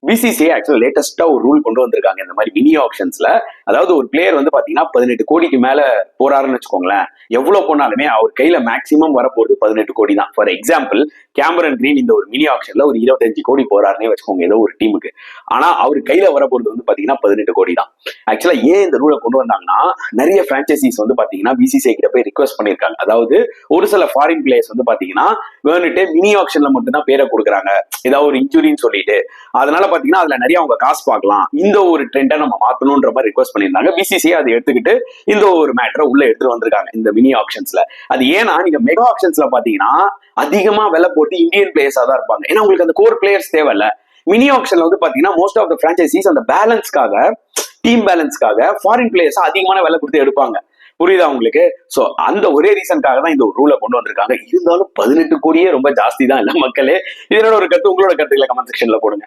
BCCI ஆக்சுவலா லேட்டஸ்டா ஒரு ரூல் கொண்டு வந்திருக்காங்க இந்த மாதிரி மினி ஆப்ஷன்ஸ்ல. அதாவது ஒரு பிளேயர் வந்து பாத்தீங்கன்னா 18 கோடிக்கு மேல போறாருன்னு வச்சுக்கோங்களேன், எவ்வளவு போனாலுமே அவர் கையில மேக்சிமம் வரப்போகுது 18 கோடி தான். ஃபார் எக்ஸாம்பிள் கேமரன் கிரீன் இந்த ஒரு மினி ஆப்ஷன்ல ஒரு 25 கோடி போறாருன்னே வச்சுக்கோங்க ஏதோ ஒரு டீமுக்கு. ஆனா அவர் கையில வரப்போறது வந்து பாத்தீங்கன்னா 18 கோடி தான். ஆக்சுவலா ஏன் இந்த ரூலை கொண்டு வந்தாங்கன்னா, நிறைய பிரான்ச்சைசிஸ் வந்து பாத்தீங்கன்னா பிசிசிஐ கிட்ட போய் ரிக்வெஸ்ட் பண்ணிருக்காங்க. அதாவது ஒரு சில ஃபாரின் பிளேயர்ஸ் வந்து பாத்தீங்கன்னா வேணுட்டு மினி ஆப்ஷன்ல மட்டும் தான் பேரை கொடுக்குறாங்க, ஏதாவது ஒரு இன்ஜுரின்னு சொல்லிட்டு. அதனால பாத்தீங்கன்னா அதுல நிறைய அவங்க காசு பார்க்கலாம், இந்த ஒரு ட்ரெண்டை நம்ம மாத்தணும்ன்ற மாதிரி ரிக்வெஸ்ட் பண்ணியிருந்தாங்க. பிசிசிஐ அதை எடுத்துக்கிட்டு இந்த ஒரு மேட்டரை உள்ள எடுத்துட்டு வந்திருக்காங்க இந்த மினி ஆப்ஷன்ஸ்ல. அது ஏன்னா நீங்க மெகா ஆப்ஷன்ஸ்ல பாத்தீங்கன்னா அதிகமா விலை போட்டு இந்தியன் பிளேயர்ஸா தான் இருப்பாங்க, ஏன்னா உங்களுக்கு அந்த கோர் பிளேயர்ஸ் தேவையில்ல. மினி ஆப்ஷன்ல வந்து பாத்தீங்கன்னா மோஸ்ட் ஆஃப் த பிரான்ச்சைசிஸ் அந்த பேலன்ஸ்க்காக, டீம் பேலன்ஸ்க்காக ஃபாரின் பிளேயர்ஸ் அதிகமான விலை கொடுத்து எடுப்பாங்க. புரியுதா உங்களுக்கு? சோ அந்த ஒரே ரீசன்காக தான் இந்த ஒரு ரூலை கொண்டு வந்திருக்காங்க. இருந்தாலும் 18 கோடியே ரொம்ப ஜாஸ்தி தான் இல்ல மக்களே? இதனோட ஒரு கருத்து, உங்களோட கருத்துக்களை கமெண்ட் செக்ஷன்ல போடுங்க.